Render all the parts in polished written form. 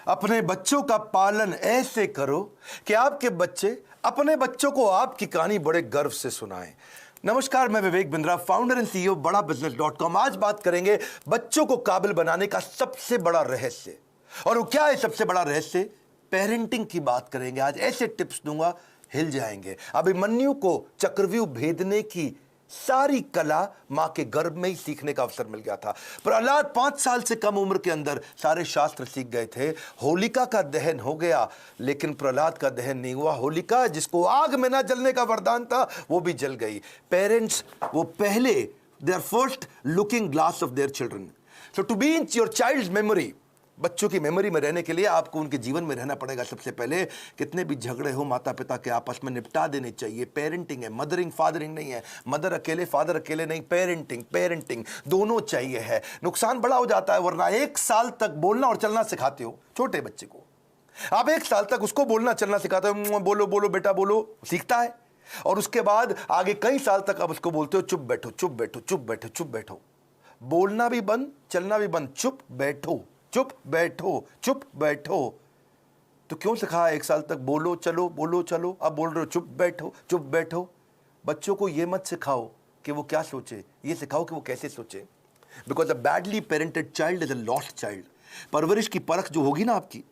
अपने बच्चों का पालन ऐसे करो कि आपके बच्चे अपने बच्चों को आपकी कहानी बड़े गर्व से सुनाएं। नमस्कार, मैं Vivek Bindra, founder and CEO बड़ा बिजनेस.com। आज बात करेंगे बच्चों को काबिल बनाने का सबसे बड़ा रहस्य। और वो क्या है सबसे बड़ा रहस्य? पेरेंटिंग की बात करेंगे। आज ऐसे टिप्स दूंगा, हिल जाएंगे। अभिमन्यु को चक्रव्यूह भेदने की सारी कला मां के गर्भ में ही सीखने का अवसर मिल गया था। प्रहलाद 5 साल से कम उम्र के अंदर सारे शास्त्र सीख गए थे। होलिका का दहन हो गया, लेकिन प्रहलाद का दहन नहीं हुआ। होलिका, जिसको आग में ना जलने का वरदान था, वो भी जल गई। पेरेंट्स वो पहले, they are first looking glass of their children. So to be in your child's memory, बच्चों की मेमोरी में रहने के लिए आपको उनके जीवन में रहना पड़ेगा। सबसे पहले कितने भी झगड़े हो माता पिता के आपस में निपटा देने चाहिए। पेरेंटिंग है, मदरिंग फादरिंग नहीं है। मदर अकेले फादर अकेले नहीं, पेरेंटिंग दोनों चाहिए है। नुकसान बड़ा हो जाता है, वरना 1 साल तक बोलना और चलना सिखाते हो छोटे बच्चे को। आप 1 साल तक उसको बोलना चलना सिखाते हो, बोलो बोलो बेटा बोलो, सीखता है। और उसके बाद आगे कई साल तक आप उसको बोलते हो चुप बैठो चुप बैठो चुप बैठो चुप बैठो। बोलना भी बंद, चलना भी बंद, चुप बैठो चुप बैठो चुप बैठो। तो क्यों सिखाया 1 साल तक बोलो चलो, अब बोल रहे हो चुप बैठो। बच्चों को यह मत सिखाओ कि वो क्या सोचे, ये सिखाओ कि वो कैसे सोचे। Because a badly parented child is a lost child. परवरिश की परख जो होगी ना आपकी,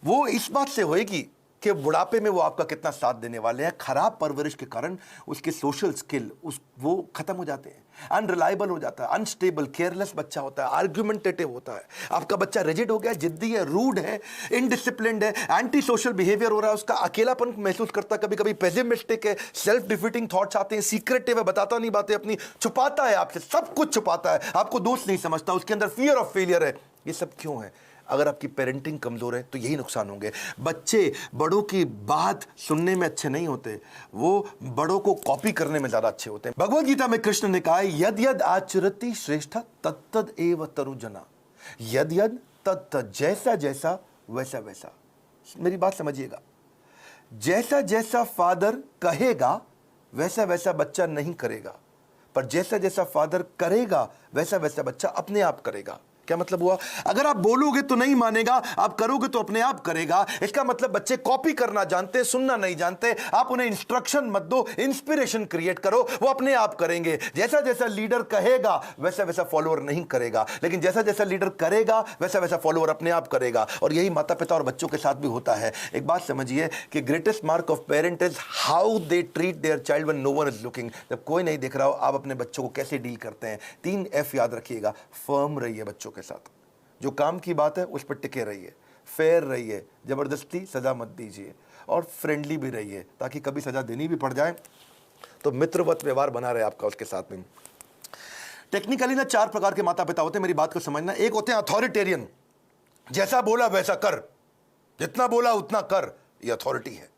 वो इस बात से होएगी कि बुढ़ापे में वो आपका कितना साथ देने वाले हैं। खराब परवरिश के कारण उसके सोशल स्किल वो खत्म हो जाते हैं, अनरिलायबल हो जाता है, अनस्टेबल, केयरलेस बच्चा होता है, आर्ग्यूमेंटेटिव होता है। आपका बच्चा रिजिड हो गया, जिद्दी है, रूड है, इनडिसिप्लिन्ड है, एंटी सोशल बिहेवियर हो रहा है, उसका अकेलापन महसूस करता है, कभी कभी पेसिमिस्टिक है, सेल्फ डिफीटिंग थॉट्स आते हैं, सीक्रेटिव है, बताता नहीं बातें अपनी, छुपाता है आपसे, सब कुछ छुपाता है, आपको दोस्त नहीं समझता, उसके अंदर फियर ऑफ फेलियर है। ये सब क्यों है? अगर आपकी पेरेंटिंग कमजोर है तो यही नुकसान होंगे। बच्चे बड़ों की बात सुनने में अच्छे नहीं होते, वो बड़ों को कॉपी करने में ज्यादा अच्छे होते हैं। भगवद गीता में कृष्ण ने कहा है, यद यद आचरति श्रेष्ठ तत्तद एव तरुजना। यद यद तत्तद, जैसा जैसा वैसा वैसा। मेरी बात समझिएगा, जैसा जैसा फादर कहेगा वैसा वैसा बच्चा नहीं करेगा, पर जैसा जैसा फादर करेगा वैसा वैसा बच्चा अपने आप करेगा। क्या मतलब हुआ? अगर आप बोलोगे तो नहीं मानेगा, आप करोगे तो अपने आप करेगा। इसका मतलब बच्चे कॉपी करना जानते, सुनना नहीं जानते। आप उन्हें इंस्ट्रक्शन मत दो, इंस्पिरेशन क्रिएट करो, वो अपने आप करेंगे। जैसा जैसा लीडर कहेगा वैसा वैसा फॉलोअर नहीं करेगा, लेकिन जैसा जैसा लीडर करेगा वैसा वैसा फॉलोअर अपने आप करेगा। और यही माता पिता और बच्चों के साथ भी होता है। एक बात समझिए कि greatest mark of parent is how they treat their child when no one is looking. जब कोई नहीं देख रहा हो, आप अपने बच्चों को कैसे डील करते हैं। 3 F याद रखिएगा। फर्म रहिए बच्चों के साथ, जो काम की बात है उस पर टिके रहिए, फेयर रहिए, जबरदस्ती सजा मत दीजिए, और फ्रेंडली भी रहिए, ताकि कभी सजा देनी भी पड़ जाए तो मित्रवत व्यवहार बना रहे आपका उसके साथ में। टेक्निकली ना 4 प्रकार के माता पिता होते हैं, मेरी बात को समझना। एक होते हैं अथॉरिटेरियन, जैसा बोला वैसा कर, जितना बोला उतना कर, ये अथॉरिटी है।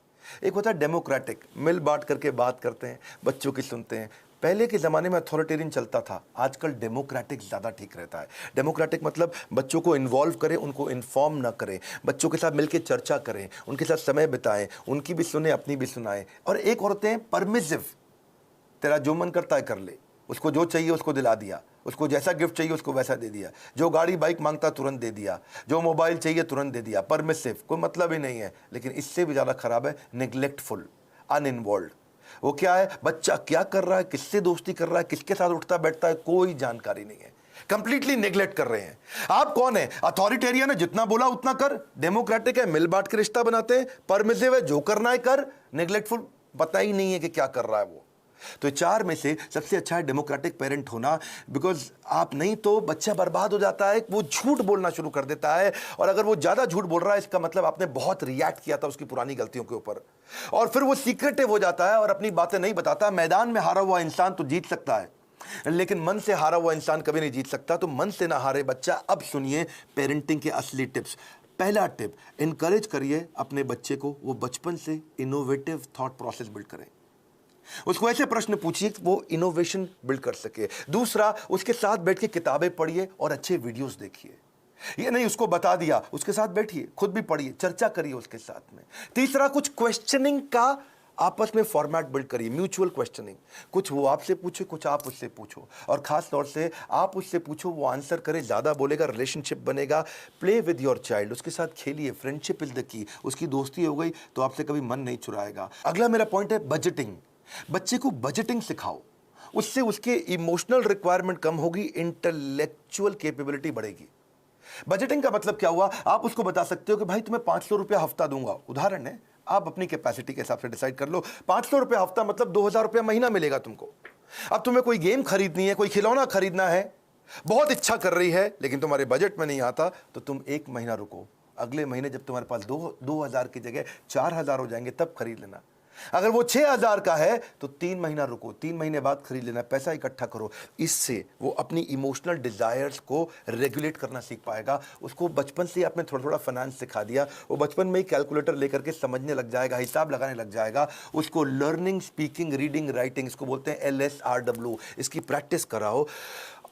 एक होता है डेमोक्रेटिक, मिल बांट करके बात करते हैं, बच्चों की सुनते हैं। पहले के ज़माने में अथॉरिटेरियन चलता था, आजकल डेमोक्रेटिक ज़्यादा ठीक रहता है। डेमोक्रेटिक मतलब बच्चों को इन्वॉल्व करें, उनको इन्फॉर्म ना करें, बच्चों के साथ मिलकर चर्चा करें, उनके साथ समय बिताएं, उनकी भी सुने, अपनी भी सुनाएं। और एक और होते हैं परमिसिव, तेरा जो मन करता है कर ले, उसको जो चाहिए उसको दिला दिया, उसको जैसा गिफ्ट चाहिए उसको वैसा दे दिया, जो गाड़ी बाइक मांगता तुरंत दे दिया, जो मोबाइल चाहिए तुरंत दे दिया। परमिसिव, कोई मतलब ही नहीं है। लेकिन इससे भी ज़्यादा खराब है निग्लेक्टफुल, अनइन्वॉल्व। वो क्या है? बच्चा क्या कर रहा है, किससे दोस्ती कर रहा है, किसके साथ उठता बैठता है, कोई जानकारी नहीं है, कंप्लीटली नेग्लेक्ट कर रहे हैं। आप कौन है? अथॉरिटेरियन है, जितना बोला उतना कर। डेमोक्रेटिक है, मिल बांट के रिश्ता बनाते हैं। परमिसिव है, जो करना है कर। नेग्लेक्टफुल, पता ही नहीं है कि क्या कर रहा है वो। तो 4 में से सबसे अच्छा है डेमोक्रेटिक पेरेंट होना। बिकॉज आप नहीं तो बच्चा बर्बाद हो जाता है, वो झूठ बोलना शुरू कर देता है। और अगर वो ज्यादा झूठ बोल रहा है, इसका मतलब आपने बहुत रिएक्ट किया था उसकी पुरानी गलतियों के ऊपर, और फिर वो सीक्रेटिव हो जाता है और अपनी बातें नहीं बताता। मैदान में हारा हुआ इंसान तो जीत सकता है, लेकिन मन से हारा हुआ इंसान कभी नहीं जीत सकता। तो मन से ना हारे बच्चा। अब सुनिए पेरेंटिंग के असली टिप्स। पहला टिप, इनकरेज करिए अपने बच्चे को, वो बचपन से इनोवेटिव थॉट प्रोसेस बिल्ड करें। उसको ऐसे प्रश्न पूछिए कि वो इनोवेशन बिल्ड कर सके। दूसरा, उसके साथ बैठ के किताबें पढ़िए और अच्छे वीडियोस देखिए। ये नहीं उसको बता दिया, उसके साथ बैठिए, खुद भी पढ़िए, चर्चा करिए उसके साथ में। तीसरा, कुछ क्वेश्चनिंग का आपस में फॉर्मेट बिल्ड करिए, म्यूचुअल क्वेश्चनिंग, कुछ वो आपसे पूछे, कुछ आप उससे पूछो, और खास तौर से आप उससे पूछो, वो आंसर करे, ज़्यादा बोलेगा, रिलेशनशिप बनेगा। प्ले विद योर चाइल्ड, उसके साथ खेलिए, फ्रेंडशिप इज द की। उसकी दोस्ती हो गई तो आपसे कभी मन नहीं चुराएगा। अगला मेरा पॉइंट है बजटिंग। बच्चे को बजटिंग सिखाओ, उससे उसके इमोशनल रिक्वायरमेंट कम होगी, इंटेलेक्चुअल कैपेबिलिटी बढ़ेगी। बजटिंग का मतलब क्या हुआ, आप उसको बता सकते हो कि भाई तुम्हें 500 रुपया हफ्ता दूंगा, उदाहरण है, आप अपनी कैपेसिटी के हिसाब से डिसाइड कर लो। 500 रुपया हफ्ता मतलब 2000 रुपया महीना मिलेगा तुमको। अब तुम्हें कोई गेम खरीदनी है, कोई खिलौना खरीदना है, बहुत इच्छा कर रही है, लेकिन तुम्हारे बजट में नहीं आता, तो तुम एक महीना रुको, अगले महीने जब तुम्हारे पास 2000 की जगह 4000 हो जाएंगे तब खरीद लेना। अगर वो 6000 का है तो 3 महीना रुको, 3 महीने बाद खरीद लेना, पैसा इकट्ठा करो। इससे वो अपनी इमोशनल डिजायर्स को रेगुलेट करना सीख पाएगा। उसको बचपन से आपने थोड़ा थोड़ा फाइनेंस सिखा दिया, वो बचपन में ही कैलकुलेटर लेकर के समझने लग जाएगा, हिसाब लगाने लग जाएगा। उसको लर्निंग, स्पीकिंग, रीडिंग, राइटिंग, इसको बोलते हैं LSRW, इसकी प्रैक्टिस कराओ।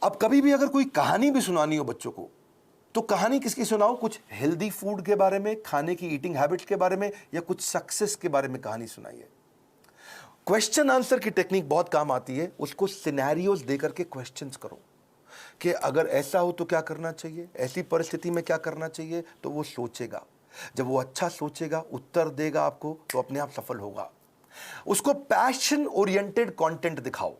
अब कभी भी अगर कोई कहानी भी सुनानी हो बच्चों को, तो कहानी किसकी सुनाओ, कुछ हेल्दी फूड के बारे में, खाने की ईटिंग हैबिट्स के बारे में, या कुछ सक्सेस के बारे में कहानी सुनाइए। क्वेश्चन आंसर की टेक्निक बहुत काम आती है। उसको सिनेरियोज देकर के क्वेश्चंस करो कि अगर ऐसा हो तो क्या करना चाहिए, ऐसी परिस्थिति में क्या करना चाहिए, तो वो सोचेगा। जब वो अच्छा सोचेगा, उत्तर देगा आपको, तो अपने आप सफल होगा। उसको पैशन ओरिएंटेड कंटेंट दिखाओ।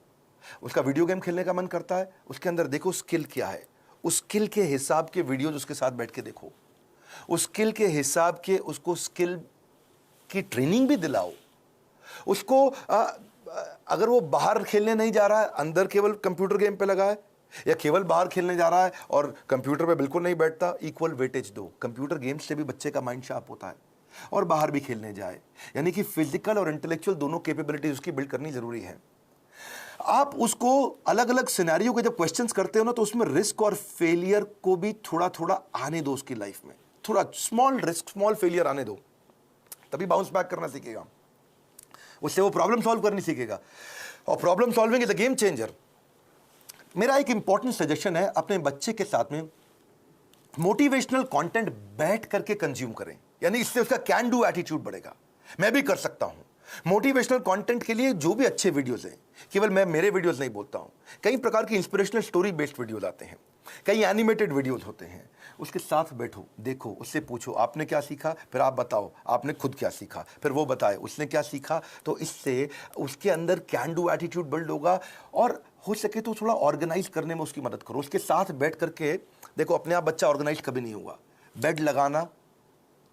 उसका वीडियो गेम खेलने का मन करता है, उसके अंदर देखो स्किल क्या है, उस स्किल के हिसाब के वीडियोज उसके साथ बैठ के देखो, उस स्किल के हिसाब के उसको स्किल की ट्रेनिंग भी दिलाओ। उसको अगर वो बाहर खेलने नहीं जा रहा है, अंदर केवल कंप्यूटर गेम पे लगा है, या केवल बाहर खेलने जा रहा है और कंप्यूटर पे बिल्कुल नहीं बैठता, इक्वल वेटेज दो। कंप्यूटर गेम्स से भी बच्चे का माइंड शार्प होता है, और बाहर भी खेलने जाए। यानी कि फिजिकल और इंटेलेक्चुअल दोनों कैपेबिलिटीज उसकी बिल्ड करनी जरूरी है। आप उसको अलग अलग सिनेरियो के जब क्वेश्चंस करते हो ना, तो उसमें रिस्क और फेलियर को भी थोड़ा थोड़ा आने दो उसकी लाइफ में। थोड़ा स्मॉल रिस्क, स्मॉल फेलियर आने दो, तभी बाउंस बैक करना सीखेगा। उससे वो प्रॉब्लम सॉल्व करनी सीखेगा, और problem solving is a game changer. मेरा एक इंपॉर्टेंट सजेशन है, अपने बच्चे के साथ में मोटिवेशनल कंटेंट बैठ करके कंज्यूम करें, यानी इससे उसका कैन डू एटीट्यूड बढ़ेगा। मैं भी कर सकता हूं। मोटिवेशनल कंटेंट के लिए जो भी अच्छे वीडियोस हैं, केवल मैं मेरे वीडियोस नहीं बोलता हूं, कई प्रकार की इंस्पिरेशनल स्टोरी बेस्ड वीडियोस आते हैं, कई एनिमेटेड वीडियोस होते हैं। उसके साथ बैठो, देखो, उससे पूछो आपने क्या सीखा, फिर आप बताओ आपने खुद क्या सीखा, फिर वो बताए उसने क्या सीखा। तो इससे उसके अंदर कैन डू एटीट्यूड बिल्ड होगा, और हो सके तो थोड़ा ऑर्गेनाइज करने में उसकी मदद करो। उसके साथ बैठ करके देखो, अपने आप बच्चा ऑर्गेनाइज कभी नहीं होगा। बेड लगाना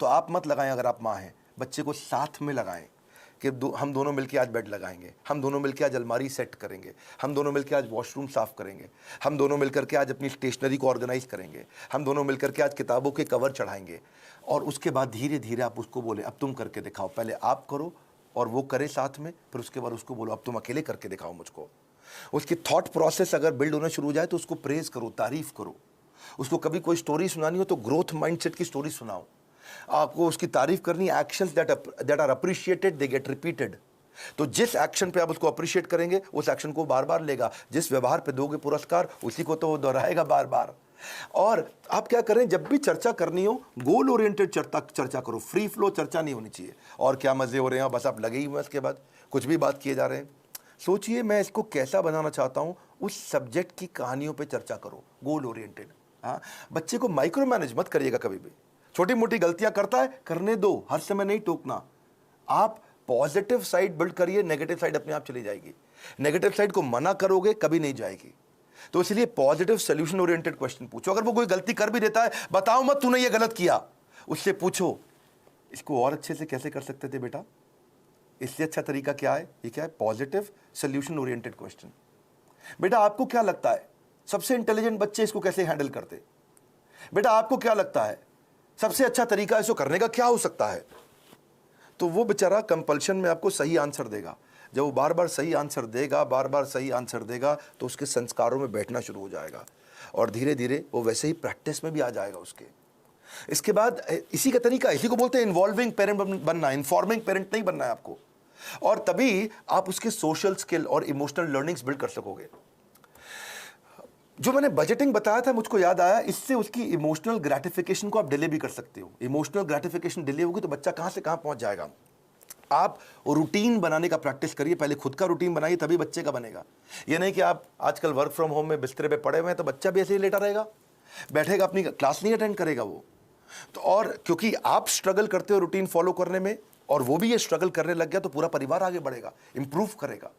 तो आप मत लगाएं, अगर आप माँ हैं, बच्चे को साथ में लगाएं कि हम दोनों मिलकर आज बेड लगाएंगे, हम दोनों मिलकर आज अलमारी सेट करेंगे, हम दोनों मिलकर आज वॉशरूम साफ करेंगे, हम दोनों मिलकर के आज अपनी स्टेशनरी को ऑर्गेनाइज करेंगे, हम दोनों मिलकर के आज किताबों के कवर चढ़ाएंगे। और उसके बाद धीरे धीरे आप उसको बोले अब तुम करके दिखाओ, पहले आप करो और वो करे साथ में, फिर उसके बाद उसको बोलो अब तुम अकेले करके दिखाओ मुझको। उसकी थॉट प्रोसेस अगर बिल्ड होना शुरू हो जाए तो उसको प्रेज करो, तारीफ करो। उसको कभी कोई स्टोरी सुनानी हो तो ग्रोथ माइंडसेट की स्टोरी सुनाओ। आपको उसकी तारीफ करनी, actions that are appreciated they get repeated. तो जिस एक्शन पे आप उसको अप्रिशिएट करेंगे, उस एक्शन को बार बार लेगा। जिस व्यवहार पे दोगे पुरस्कार, उसी को तो वो दोहराएगा बार बार। और आप क्या करें, जब भी चर्चा करनी हो, गोल ओरिएंटेड चर्चा करो, फ्री फ्लो चर्चा नहीं होनी चाहिए। और क्या मजे हो रहे हैं, बस आप लगे ही हुए, इसके बाद कुछ भी बात किए जा रहे हैं। सोचिए मैं इसको कैसा बनाना चाहता हूं, उस सब्जेक्ट की कहानियों पे चर्चा करो, गोल ओरिएंटेड। हाँ, बच्चे को माइक्रो मैनेज मत करिएगा कभी भी। छोटी मोटी गलतियां करता है, करने दो, हर समय नहीं टोकना। आप पॉजिटिव साइड बिल्ड करिए, नेगेटिव साइड अपने आप चली जाएगी। नेगेटिव साइड को मना करोगे कभी नहीं जाएगी। तो इसलिए पॉजिटिव सोल्यूशन ओरिएंटेड क्वेश्चन पूछो। अगर वो कोई गलती कर भी देता है, बताओ मत तूने ये गलत किया, उससे पूछो इसको और अच्छे से कैसे कर सकते थे बेटा, इससे अच्छा तरीका क्या है, ये क्या है, पॉजिटिव सोल्यूशन ओरिएंटेड क्वेश्चन। बेटा आपको क्या लगता है सबसे इंटेलिजेंट बच्चे इसको कैसे हैंडल करते, बेटा आपको क्या लगता है सबसे अच्छा तरीका इसको करने का क्या हो सकता है। तो वो बेचारा कंपल्शन में आपको सही आंसर देगा। जब वो बार बार सही आंसर देगा, बार बार सही आंसर देगा, तो उसके संस्कारों में बैठना शुरू हो जाएगा, और धीरे धीरे वो वैसे ही प्रैक्टिस में भी आ जाएगा उसके। इसके बाद इसी का तरीका, इसी को बोलते हैं इन्वॉल्विंग पेरेंट बनना, इन्फॉर्मिंग पेरेंट नहीं बनना है आपको। और तभी आप उसके सोशल स्किल और इमोशनल लर्निंग्स बिल्ड कर सकोगे। जो मैंने बजटिंग बताया था, मुझको याद आया, इससे उसकी इमोशनल ग्रेटिफिकेशन को आप डिले भी कर सकते हो। इमोशनल ग्रेटिफिकेशन डिले होगी तो बच्चा कहां से कहां पहुंच जाएगा। आप रूटीन बनाने का प्रैक्टिस करिए, पहले खुद का रूटीन बनाइए, तभी बच्चे का बनेगा। ये नहीं कि आप आजकल वर्क फ्रॉम होम में बिस्तरे पे पड़े हुए हैं तो बच्चा भी ऐसे ही लेटा रहेगा, बैठेगा, अपनी क्लास नहीं अटेंड करेगा वो। तो और क्योंकि आप स्ट्रगल करते हो रूटीन फॉलो करने में और वो भी ये स्ट्रगल करने लग गया, तो पूरा परिवार आगे बढ़ेगा, इंप्रूव करेगा।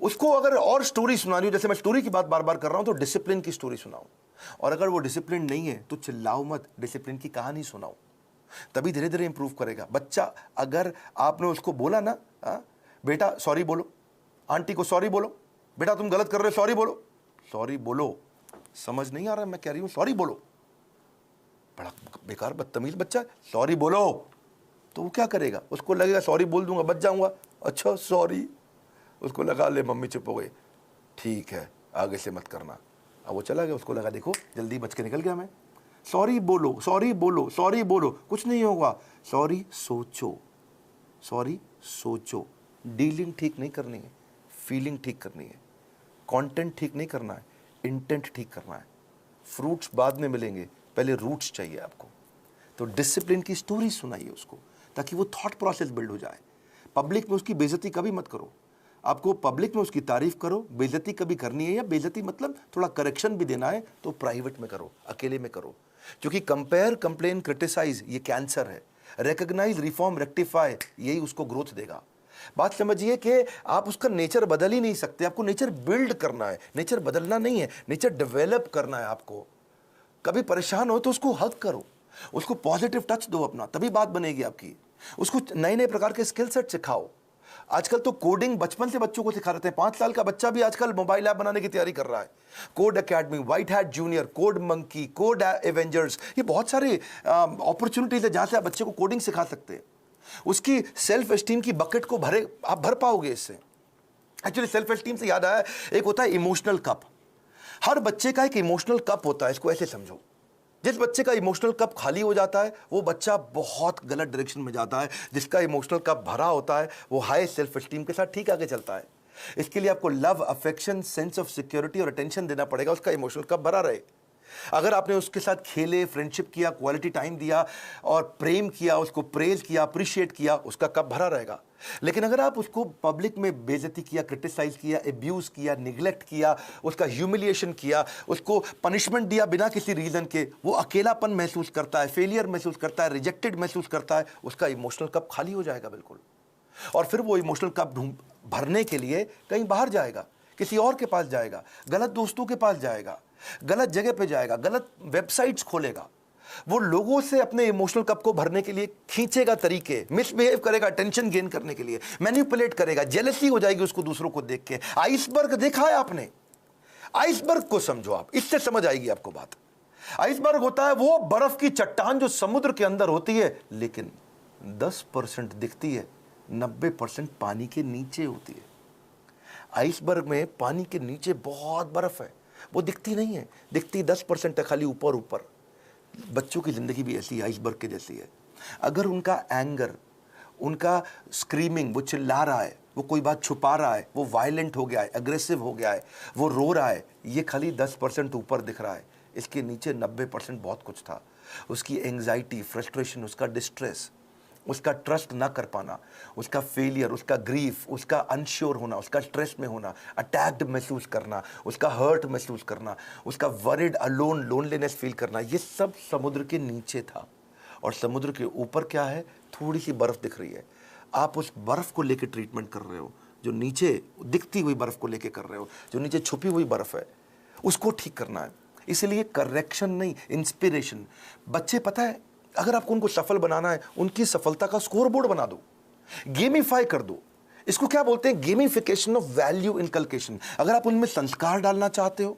उसको अगर और स्टोरी सुनानी हो, जैसे मैं स्टोरी की बात बार बार कर रहा हूं, तो डिसिप्लिन की स्टोरी सुनाओ। और अगर वो डिसिप्लिन नहीं है तो चिल्लाओ मत, डिसिप्लिन की कहानी सुनाओ, तभी धीरे धीरे इंप्रूव करेगा बच्चा। अगर आपने उसको बोला ना, बेटा सॉरी बोलो, आंटी को सॉरी बोलो, बेटा तुम गलत कर रहे हो सॉरी बोलो, सॉरी बोलो, समझ नहीं आ रहा मैं कह रही हूं सॉरी बोलो, बड़ा बेकार बदतमीज बच्चा, सॉरी बोलो। तो वो क्या करेगा, उसको लगेगा सॉरी बोल दूंगा बच जाऊंगा, अच्छा सॉरी, उसको लगा ले मम्मी चुप हो गई, ठीक है आगे से मत करना। अब वो चला गया, उसको लगा देखो जल्दी बच के निकल गया मैं, सॉरी बोलो सॉरी बोलो सॉरी बोलो, कुछ नहीं होगा, सॉरी सोचो, सॉरी सोचो। डीलिंग ठीक नहीं करनी है, फीलिंग ठीक करनी है, कंटेंट ठीक नहीं करना है, इंटेंट ठीक करना है। फ्रूट्स बाद में मिलेंगे, पहले रूट्स चाहिए आपको। तो डिसिप्लिन की स्टोरी सुनाइए उसको, ताकि वो थॉट प्रोसेस बिल्ड हो जाए। पब्लिक में उसकी बेइज्जती कभी मत करो, आपको पब्लिक में उसकी तारीफ करो, बेइज्जती कभी करनी है, या बेइज्जती मतलब थोड़ा करेक्शन भी देना है तो प्राइवेट में करो, अकेले में करो। क्योंकि कंपेयर, कंप्लेन, क्रिटिसाइज ये कैंसर है, रिकॉग्नाइज, रिफॉर्म, रेक्टिफाई यही उसको ग्रोथ देगा। बात समझिए कि आप उसका नेचर बदल ही नहीं सकते, आपको नेचर बिल्ड करना है, नेचर बदलना नहीं है, नेचर डेवलप करना है आपको। कभी परेशान हो तो उसको हक करो, उसको पॉजिटिव टच दो अपना, तभी बात बनेगी आपकी। उसको नए नए प्रकार के स्किल सेट सिखाओ। आजकल तो कोडिंग बचपन से बच्चों को सिखा रहे हैं, 5 साल का बच्चा भी आजकल मोबाइल ऐप बनाने की तैयारी कर रहा है। Code academy, white hat junior, code monkey, code Avengers, ये बहुत सारी अपॉर्चुनिटीज है जहां से आप बच्चे को कोडिंग सिखा सकते हैं। उसकी सेल्फ एस्टीम की बकेट को आप भर पाओगे इससे। एक्चुअली सेल्फ एस्टीम से याद आया, एक होता है इमोशनल कप। हर बच्चे का एक इमोशनल कप होता है, इसको ऐसे समझो। जिस बच्चे का इमोशनल कप खाली हो जाता है वो बच्चा बहुत गलत डायरेक्शन में जाता है, जिसका इमोशनल कप भरा होता है वो हाई सेल्फ एस्टीम के साथ ठीक आगे चलता है। इसके लिए आपको love, affection, sense of security और अटेंशन देना पड़ेगा, उसका इमोशनल कप भरा रहे। अगर आपने उसके साथ खेले, फ्रेंडशिप किया, क्वालिटी टाइम दिया और प्रेम किया, उसको प्रेज किया, अप्रिशिएट किया, उसका कप भरा रहेगा। लेकिन अगर आप उसको पब्लिक में बेइज्जती किया, क्रिटिसाइज किया, एब्यूज किया, निगलेक्ट किया, उसका ह्यूमिलिएशन किया, उसको पनिशमेंट दिया बिना किसी रीजन के, वो अकेलापन महसूस करता है, फेलियर महसूस करता है, रिजेक्टेड महसूस करता है, उसका इमोशनल कप खाली हो जाएगा बिल्कुल। और फिर वो इमोशनल कप भरने के लिए कहीं बाहर जाएगा, किसी और के पास जाएगा, गलत दोस्तों के पास जाएगा, गलत जगह पे जाएगा, गलत वेबसाइट्स खोलेगा, वो लोगों से अपने इमोशनल कप को भरने के लिए खींचेगा तरीके, मिसबिहेव करेगा अटेंशन गेन करने के लिए, मैनिपुलेट करेगा, जेलसी हो जाएगी उसको दूसरों को देख के। आइसबर्ग देखा है आपने? आइसबर्ग को समझो आप, इससे समझ आएगी आपको बात। आइसबर्ग होता है वो बर्फ की चट्टान जो समुद्र के अंदर होती है, लेकिन 10% दिखती है, 90% पानी के नीचे होती है। आइसबर्ग में पानी के नीचे बहुत बर्फ है, वो दिखती नहीं है, दिखती 10% है, खाली ऊपर ऊपर। बच्चों की जिंदगी भी ऐसी आइसबर्ग के जैसी है। अगर उनका एंगर, उनका स्क्रीमिंग, वो चिल्ला रहा है, वो कोई बात छुपा रहा है, वो वायलेंट हो गया है, अग्रेसिव हो गया है, वो रो रहा है, ये खाली 10% ऊपर दिख रहा है, इसके नीचे 90% बहुत कुछ था। उसकी एंग्जाइटी, फ्रस्ट्रेशन, उसका डिस्ट्रेस, उसका ट्रस्ट ना कर पाना, उसका फेलियर, उसका ग्रीफ, उसका अनश्योर होना, उसका स्ट्रेस में होना, अटैक्ड महसूस करना, उसका हर्ट महसूस करना, उसका वरिड, अलोन, लोनलीनेस फील करना, ये सब समुद्र के नीचे था। और समुद्र के ऊपर क्या है? थोड़ी सी बर्फ दिख रही है। आप उस बर्फ को लेकर ट्रीटमेंट कर रहे हो, जो नीचे दिखती हुई बर्फ को लेकर कर रहे हो, जो नीचे छुपी हुई बर्फ है, उसको ठीक करना है। इसलिए करेक्शन नहीं, इंस्पिरेशन। बच्चे, पता है, अगर आपको उनको सफल बनाना है, उनकी सफलता का स्कोर बोर्ड बना दो, गेमिफाई कर दो। इसको क्या बोलते हैं? Gamification of value inculcation. अगर आप उनमें संस्कार डालना चाहते हो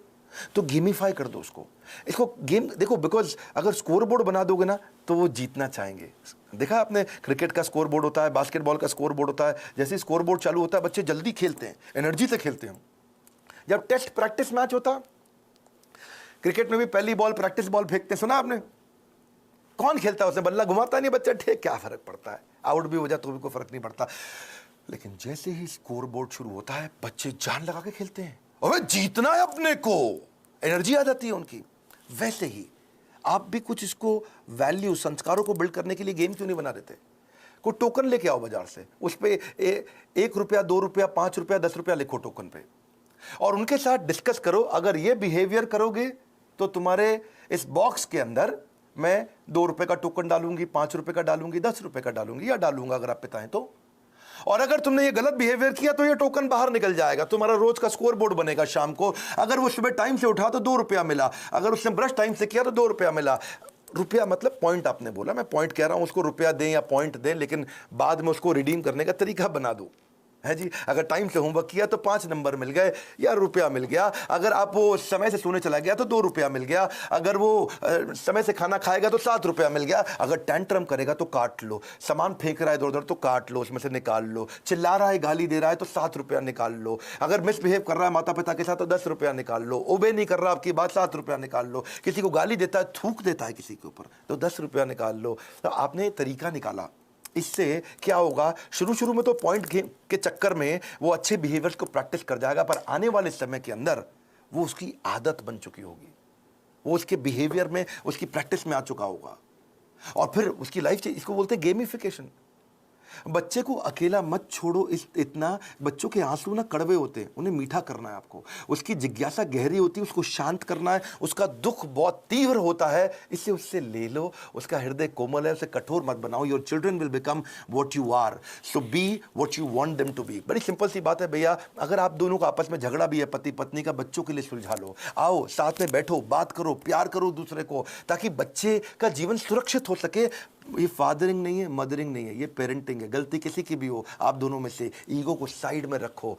तो गेमिफाई कर दो उसको। इसको गेम देखो, बिकॉज अगर स्कोर बोर्ड बना दोगे ना तो वो जीतना चाहेंगे। देखा आपने, क्रिकेट का स्कोर बोर्ड होता है, बास्केटबॉल का स्कोर बोर्ड होता है। जैसे स्कोर बोर्ड चालू होता है, बच्चे जल्दी खेलते हैं, एनर्जी से खेलते हैं। जब टेस्ट प्रैक्टिस मैच होता, क्रिकेट में भी पहली बॉल प्रैक्टिस बॉल फेंकते, सुना आपने? कौन खेलता है? उसने बल्ला घुमाता नहीं बच्चा, ठीक, क्या फर्क पड़ता है, आउट भी हो जाए तो भी कोई फर्क नहीं पड़ता। लेकिन जैसे ही स्कोर बोर्ड शुरू होता है, बच्चे जान लगा के खेलते हैं, अबे जीतना है अपने को, एनर्जी आ जाती है उनकी। वैसे ही आप भी कुछ इसको वैल्यू, संस्कारों को बिल्ड करने के लिए गेम क्यों नहीं बना देते? कोई टोकन लेके आओ बाजार से, उस पर 1 रुपया, 2 रुपया, 5 रुपया, 10 रुपया लिखो टोकन पे, और उनके साथ डिस्कस करो। अगर ये बिहेवियर करोगे तो तुम्हारे इस बॉक्स के अंदर मैं 2 रुपए का टोकन डालूंगी, 5 रुपए का डालूंगी, 10 रुपए का डालूंगी, या डालूंगा अगर आप पिता हैं तो। और अगर तुमने ये गलत बिहेवियर किया तो ये टोकन बाहर निकल जाएगा, तुम्हारा रोज का स्कोर बोर्ड बनेगा शाम को। अगर वो सुबह टाइम से उठा तो 2 रुपया मिला, अगर उसने ब्रश टाइम से किया तो 2 रुपया मिला। रुपया मतलब पॉइंट आपने बोला, मैं पॉइंट कह रहा हूं, उसको रुपया दें या पॉइंट दें, लेकिन बाद में उसको रिडीम करने का तरीका बना दो, है जी। अगर टाइम से होमवर्क किया तो 5 नंबर मिल गए या रुपया मिल गया। अगर आप वो समय से सोने चला गया तो 2 रुपया मिल गया। अगर वो समय से खाना खाएगा तो 7 रुपया मिल गया। अगर टेंट्रम करेगा तो काट लो, सामान फेंक रहा है इधर उधर तो काट लो, उसमें से निकाल लो, चिल्ला रहा है, गाली दे रहा है तो 7 रुपया निकाल लो। अगर मिसबिहेव कर रहा है माता पिता के साथ तो 10 रुपया निकाल लो। ओबे नहीं कर रहा आपकी बात, 7 रुपया निकाल लो। किसी को गाली देता है, थूक देता है किसी के ऊपर तो 10 रुपया निकाल लो। तो आपने तरीका निकाला। इससे क्या होगा, शुरू शुरू में तो पॉइंट के चक्कर में वो अच्छे बिहेवियर्स को प्रैक्टिस कर जाएगा, पर आने वाले समय के अंदर वो उसकी आदत बन चुकी होगी, वो उसके बिहेवियर में, उसकी प्रैक्टिस में आ चुका होगा, और फिर उसकी लाइफ से, इसको बोलते हैं गेमिफिकेशन। बच्चे को अकेला मत छोड़ो, इतना बच्चों के आंसू ना कड़वे होते हैं, उन्हें मीठा करना है आपको। उसकी जिज्ञासा गहरी होती है, उसको शांत करना है। उसका दुख बहुत तीव्र होता है, इससे उससे ले लो। उसका हृदय कोमल है, उसे कठोर मत बनाओ। Your children will become what you are, so be what you want them to be. बड़ी सिंपल सी बात है भैया। अगर आप दोनों का आपस में झगड़ा भी है पति पत्नी का, बच्चों के लिए सुलझा लो। आओ साथ में बैठो, बात करो, प्यार करो दूसरे को, ताकि बच्चे का जीवन सुरक्षित हो सके। ये फादरिंग नहीं है, मदरिंग नहीं है, ये पेरेंटिंग है। गलती किसी की भी हो, आप दोनों में से ईगो को साइड में रखो।